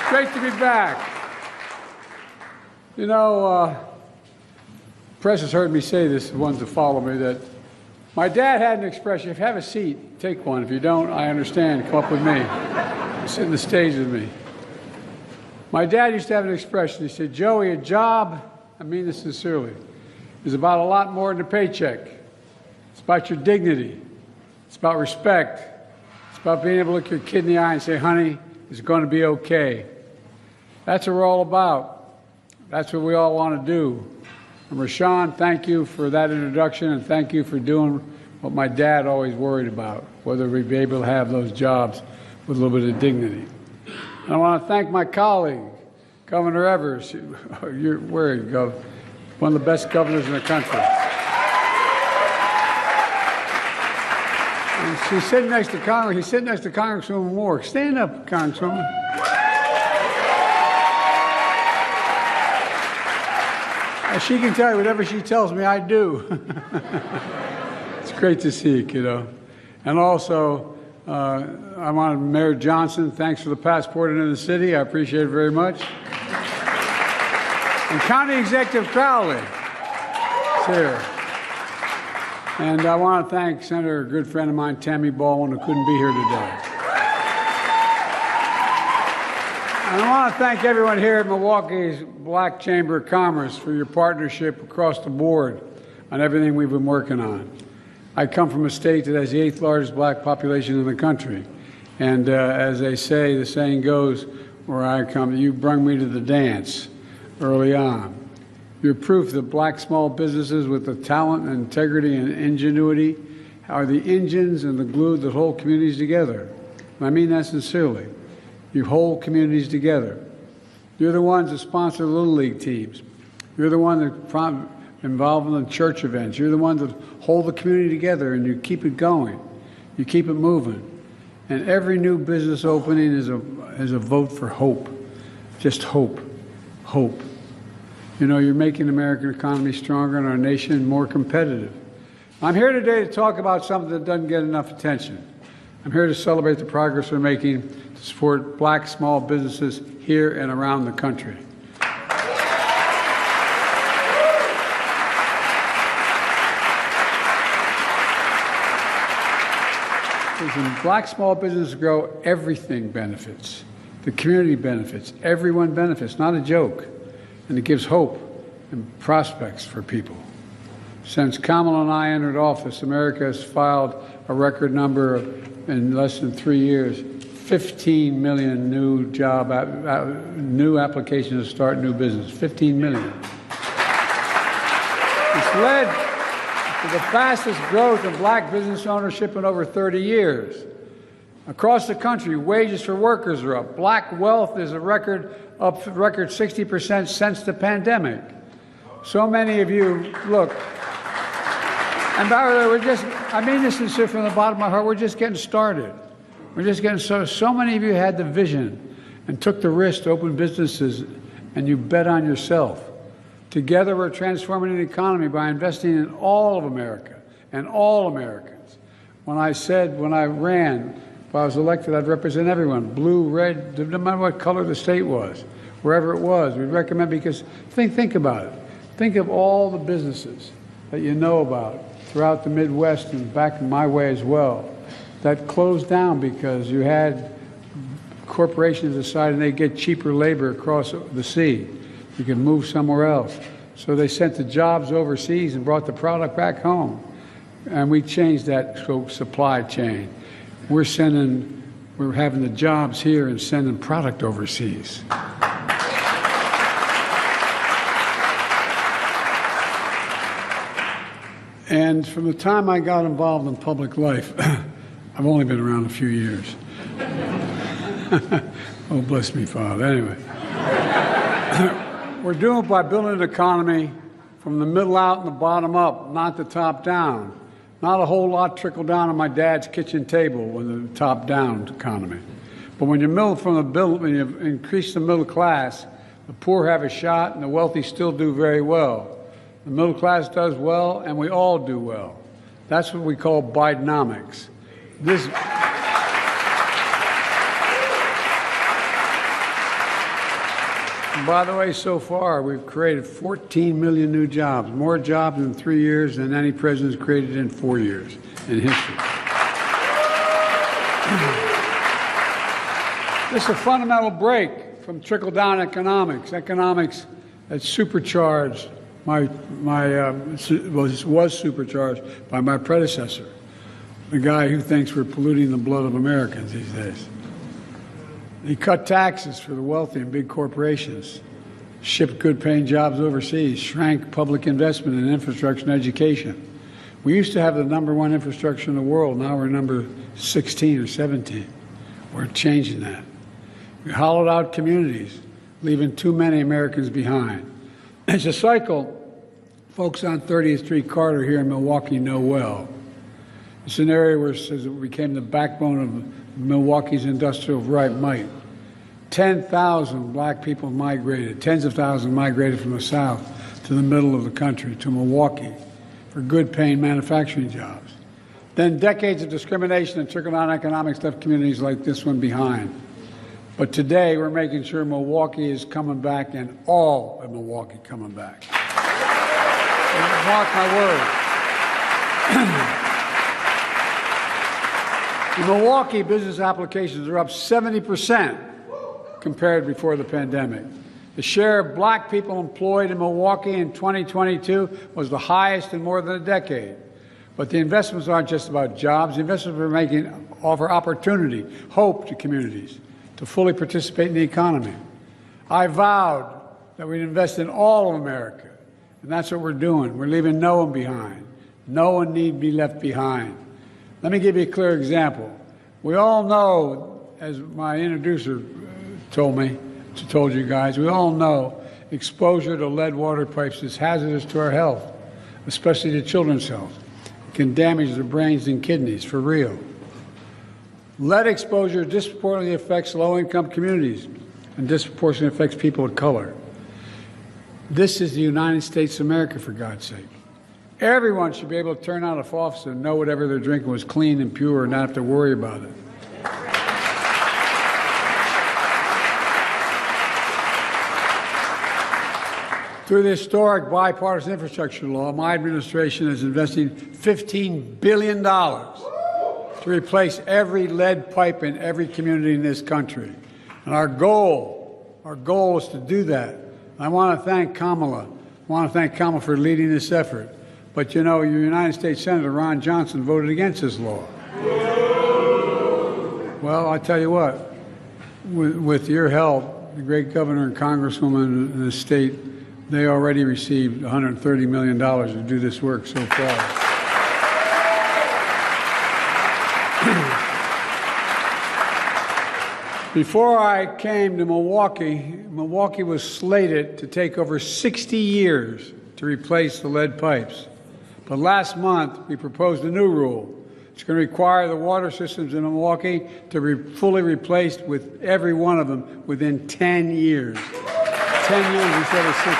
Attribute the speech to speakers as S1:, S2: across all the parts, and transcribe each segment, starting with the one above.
S1: Great to be back. You know, press has heard me say this, the ones that follow me, that my dad had an expression: if you have a seat, take one. If you don't, I understand, come up with me. Sit on the stage with me. My dad used to have an expression. He said, Joey, a job, I mean this sincerely, is about a lot more than a paycheck. It's about your dignity. It's about respect. It's about being able to look your kid in the eye and say, honey, it's going to be okay. That's what we're all about. That's what we all want to do. And Rashawn, thank you for that introduction, and thank you for doing what my dad always worried about, whether we'd be able to have those jobs with a little bit of dignity. And I want to thank my colleague, Governor Evers. Where you go? One of the best governors in the country. And she's sitting next to Congress. He's sitting next to Congresswoman Moore. Stand up, Congresswoman. She can tell you whatever she tells me, I do. It's great to see you, kiddo. And also, I want Mayor Johnson, thanks for the passport into the city. I appreciate it very much. And County Executive Crowley is here. And I want to thank Senator, a good friend of mine, Tammy Baldwin, who couldn't be here today. And I want to thank everyone here at Milwaukee's Black Chamber of Commerce for your partnership across the board on everything we've been working on. I come from a state that has the 8th largest black population in the country. And as they say, the saying goes, where I come, you brung me to the dance early on. You're proof that black small businesses with the talent and integrity and ingenuity are the engines and the glue that hold communities together. And I mean that sincerely. You hold communities together. You're the ones that sponsor Little League teams. You're the one that involved in the church events. You're the ones that hold the community together, and you keep it going. You keep it moving. And every new business opening is a vote for hope. Just hope. Hope. You know, you're making the American economy stronger and our nation more competitive. I'm here today to talk about something that doesn't get enough attention. I'm here to celebrate the progress we're making to support black small businesses here and around the country. When black small businesses grow, everything benefits. The community benefits. Everyone benefits. Not a joke. And it gives hope and prospects for people. Since Kamala and I entered office, America has filed a record number in less than 3 years, 15 million new applications to start new business. 15 million. It's led to the fastest growth in black business ownership in over 30 years. Across the country, wages for workers are up. Black wealth is up a record 60% since the pandemic. So many of you, look, and by the way, I mean this sincerely from the bottom of my heart, we're just getting started. We're just getting started. So many of you had the vision and took the risk to open businesses, and you bet on yourself. Together, we're transforming the economy by investing in all of America and all Americans. When I ran, if I was elected, I'd represent everyone, blue, red, no matter what color the state was, wherever it was. We'd recommend, because think about it. Think of all the businesses that you know about throughout the Midwest and back my way as well that closed down because you had corporations deciding they get cheaper labor across the sea. You can move somewhere else. So they sent the jobs overseas and brought the product back home. And we changed that supply chain. We're having the jobs here and sending product overseas. And from the time I got involved in public life, I've only been around a few years. Oh, bless me, Father. Anyway, we're doing it by building an economy from the middle out and the bottom up, not the top down. Not a whole lot trickle down on my dad's kitchen table with the top-down economy. But when you increase the middle class, the poor have a shot and the wealthy still do very well. The middle class does well, and we all do well. That's what we call Bidenomics. And by the way, so far, we've created 14 million new jobs, more jobs in 3 years than any president's created in 4 years in history. This is a fundamental break from trickle-down economics, economics that supercharged was supercharged by my predecessor, the guy who thinks we're polluting the blood of Americans these days. He cut taxes for the wealthy and big corporations, shipped good-paying jobs overseas, shrank public investment in infrastructure and education. We used to have the #1 infrastructure in the world. Now we're number 16 or 17. We're changing that. We hollowed out communities, leaving too many Americans behind. It's a cycle folks on 30th Street Carter here in Milwaukee know well. It's an area where it says it became the backbone of Milwaukee's industrial might. 10,000 black people migrated, tens of thousands migrated from the south to the middle of the country, to Milwaukee, for good-paying manufacturing jobs. Then decades of discrimination and trickle-down economics left communities like this one behind. But today, we're making sure Milwaukee is coming back and all of Milwaukee coming back. Mark my words. In Milwaukee, business applications are up 70% compared before the pandemic. The share of black people employed in Milwaukee in 2022 was the highest in more than a decade. But the investments aren't just about jobs. The investments we're making offer opportunity, hope to communities to fully participate in the economy. I vowed that we'd invest in all of America, and that's what we're doing. We're leaving no one behind. No one need be left behind. Let me give you a clear example. We all know, as my introducer told you guys, we all know exposure to lead water pipes is hazardous to our health, especially to children's health. It can damage their brains and kidneys, for real. Lead exposure disproportionately affects low-income communities and disproportionately affects people of color. This is the United States of America, for God's sake. Everyone should be able to turn out of office and know whatever they're drinking was clean and pure and not have to worry about it. Through the historic bipartisan infrastructure law, my administration is investing $15 billion to replace every lead pipe in every community in this country. And our goal is to do that. I want to thank Kamala. For leading this effort. But you know, your United States Senator Ron Johnson voted against this law. Well, I tell you what, with your help, the great governor and congresswoman in the state, they already received $130 million to do this work so far. Before I came to Milwaukee, Milwaukee was slated to take over 60 years to replace the lead pipes. But last month, we proposed a new rule. It's going to require the water systems in Milwaukee to be fully replaced with every one of them within 10 years. 10 years instead of 60.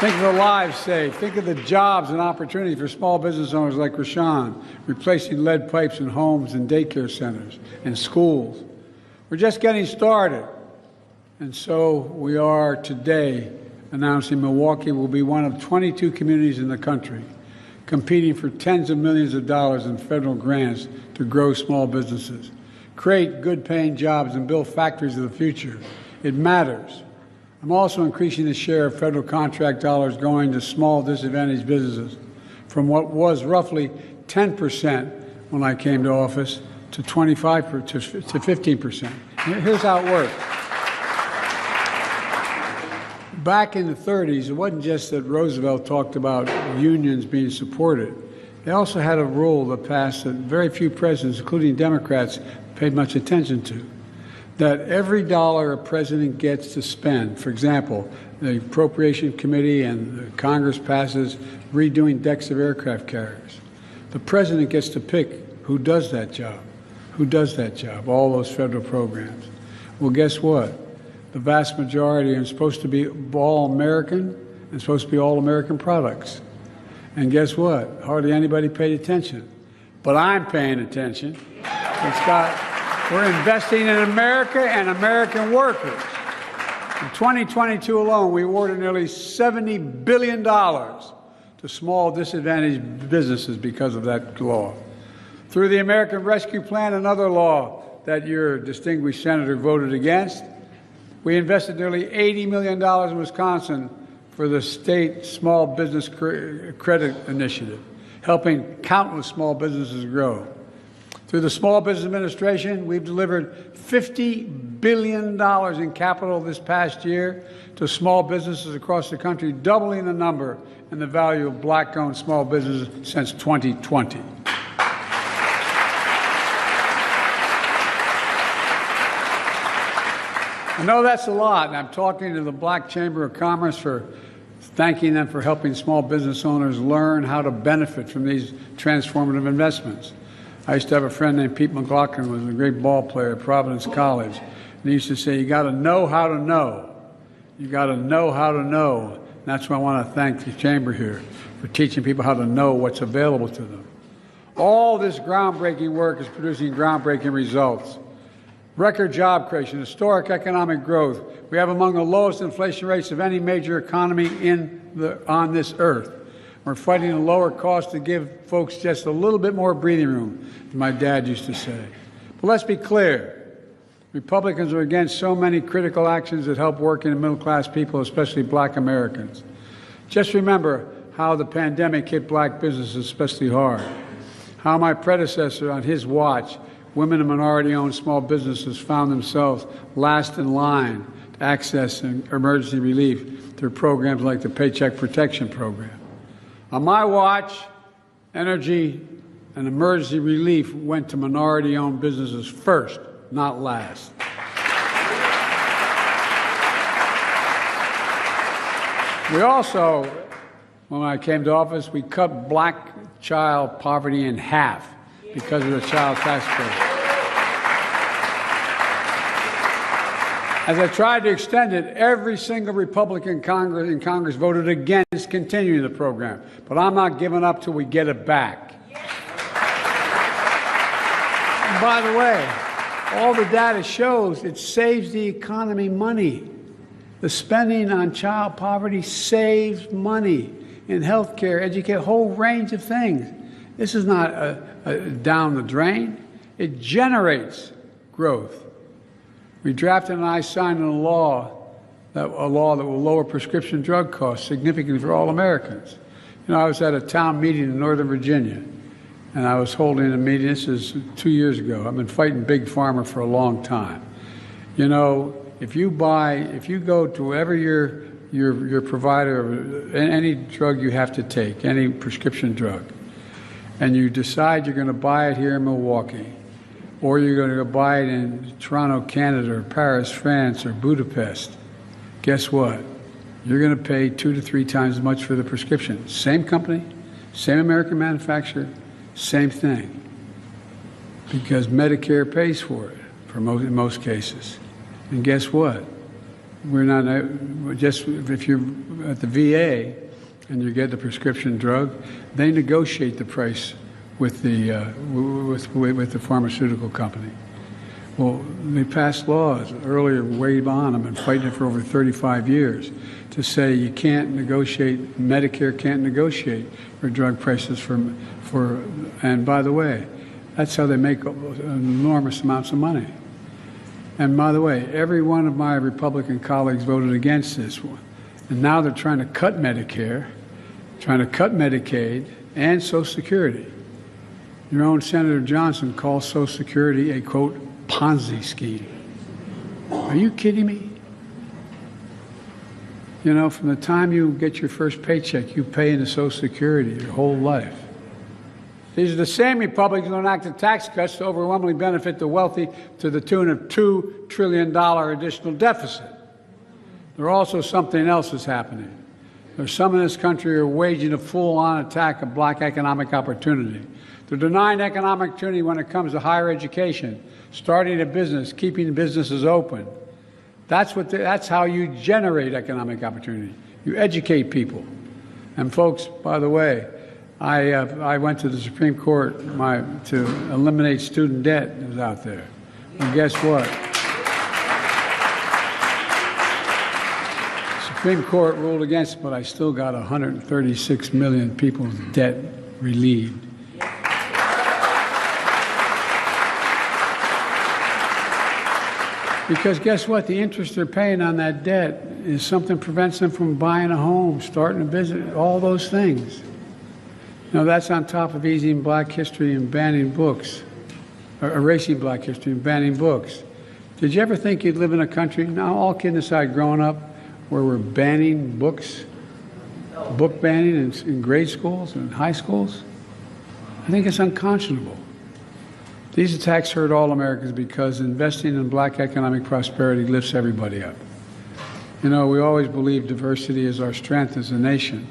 S1: Think of the lives saved. Think of the jobs and opportunities for small business owners like Rashawn, replacing lead pipes in homes and daycare centers and schools. We're just getting started. And so we are today announcing Milwaukee will be one of 22 communities in the country competing for tens of millions of dollars in federal grants to grow small businesses, create good-paying jobs, and build factories of the future. It matters. I'm also increasing the share of federal contract dollars going to small disadvantaged businesses from what was roughly 10% when I came to office to 25% to 15%. Here's how it worked. Back in the 30s, it wasn't just that Roosevelt talked about unions being supported. They also had a rule that passed that very few presidents, including Democrats, paid much attention to. That every dollar a president gets to spend, for example, the Appropriation Committee and the Congress passes redoing decks of aircraft carriers. The president gets to pick who does that job. Who does that job? All those federal programs. Well, guess what? The vast majority are supposed to be all American and supposed to be all American products. And guess what? Hardly anybody paid attention. But I'm paying attention. It's got We're investing in America and American workers. In 2022 alone, we awarded nearly $70 billion to small disadvantaged businesses because of that law. Through the American Rescue Plan, another law that your distinguished senator voted against, we invested nearly $80 million in Wisconsin for the state small business credit initiative, helping countless small businesses grow. Through the Small Business Administration, we've delivered $50 billion in capital this past year to small businesses across the country, doubling the number and the value of black-owned small businesses since 2020. I know that's a lot, and I'm talking to the Black Chamber of Commerce for thanking them for helping small business owners learn how to benefit from these transformative investments. I used to have a friend named Pete McLaughlin, who was a great ball player at Providence College, and he used to say, you got to know how to know. You got to know how to know. And that's why I want to thank the Chamber here for teaching people how to know what's available to them. All this groundbreaking work is producing groundbreaking results. Record job creation, historic economic growth. We have among the lowest inflation rates of any major economy on this earth. We're fighting a lower cost to give folks just a little bit more breathing room, as my dad used to say. But let's be clear. Republicans are against so many critical actions that help working and middle-class people, especially black Americans. Just remember how the pandemic hit black businesses especially hard. How my predecessor, on his watch, women and minority-owned small businesses found themselves last in line to access emergency relief through programs like the Paycheck Protection Program. On my watch, energy and emergency relief went to minority-owned businesses first, not last. We also, when I came to office, we cut black child poverty in half because of the child tax credit. As I tried to extend it, every single Republican in Congress voted against continuing the program. But I'm not giving up till we get it back. And by the way, all the data shows it saves the economy money. The spending on child poverty saves money in health care, education, a whole range of things. This is not down the drain. It generates growth. We drafted and I signed a law that will lower prescription drug costs significantly for all Americans. You know, I was at a town meeting in Northern Virginia, and I was holding a meeting. This is 2 years ago. I've been fighting Big Pharma for a long time. You know, if you go to wherever your provider of any drug you have to take, any prescription drug, and you decide you're going to buy it here in Milwaukee, or you're going to go buy it in Toronto, Canada, or Paris, France, or Budapest, guess what? You're going to pay 2 to 3 times as much for the prescription. Same company, same American manufacturer, same thing. Because Medicare pays for it in most cases. And guess what? We're not just if you're at the VA and you get the prescription drug, they negotiate the price with the pharmaceutical company. Well, they passed laws earlier, way on. I've been fighting it for over 35 years to say you can't negotiate. Medicare can't negotiate for drug prices and by the way, that's how they make enormous amounts of money. And by the way, every one of my Republican colleagues voted against this one. And now they're trying to cut Medicare, trying to cut Medicaid and Social Security. Your own Senator Johnson calls Social Security a, quote, Ponzi scheme. Are you kidding me? You know, from the time you get your first paycheck, you pay into Social Security your whole life. These are the same Republicans who enacted tax cuts to overwhelmingly benefit the wealthy to the tune of $2 trillion additional deficit. There's also something else that's happening. There's some in this country who are waging a full-on attack of black economic opportunity. They're denying economic opportunity when it comes to higher education, starting a business, keeping businesses open. That's how you generate economic opportunity. You educate people. And folks, by the way, I went to the Supreme Court to eliminate student debt that was out there. And guess what? The Supreme Court ruled against it, but I still got 136 million people's debt relieved. Because guess what? The interest they're paying on that debt is something that prevents them from buying a home, starting a business, all those things. Now, that's on top of erasing black history and banning books, erasing black history and banning books. Did you ever think you'd live in a country, now all kidding aside, growing up, where we're banning books, book banning in grade schools and high schools? I think it's unconscionable. These attacks hurt all Americans because investing in black economic prosperity lifts everybody up. You know, we always believe diversity is our strength as a nation.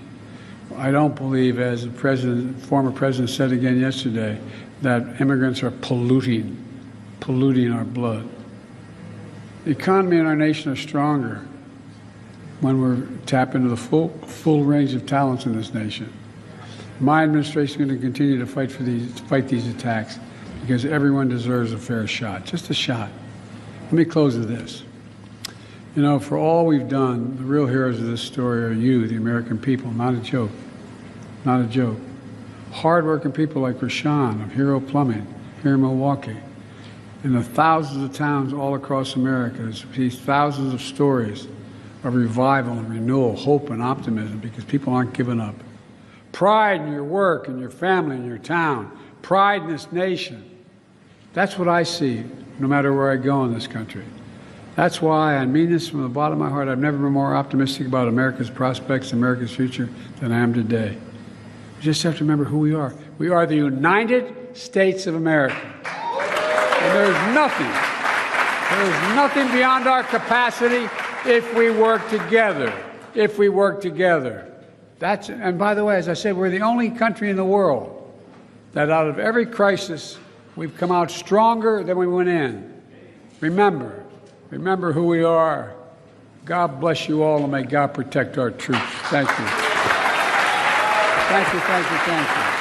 S1: I don't believe, as the former president said again yesterday, that immigrants are polluting our blood. The economy in our nation is stronger when we're tapping into the full range of talents in this nation. My administration is going to continue to fight these attacks, because everyone deserves a fair shot, just a shot. Let me close with this. You know, for all we've done, the real heroes of this story are you, the American people, not a joke, not a joke. Hard-working people like Rashawn of Hero Plumbing here in Milwaukee, and the thousands of towns all across America, these thousands of stories of revival and renewal, hope and optimism, because people aren't giving up. Pride in your work and your family and your town, pride in this nation. That's what I see, no matter where I go in this country. That's why, I mean this from the bottom of my heart, I've never been more optimistic about America's prospects, America's future, than I am today. We just have to remember who we are. We are the United States of America. And there's nothing beyond our capacity if we work together, if we work together. And by the way, as I said, we're the only country in the world that out of every crisis, we've come out stronger than we went in. Remember who we are. God bless you all, and may God protect our troops. Thank you. Thank you, thank you, thank you.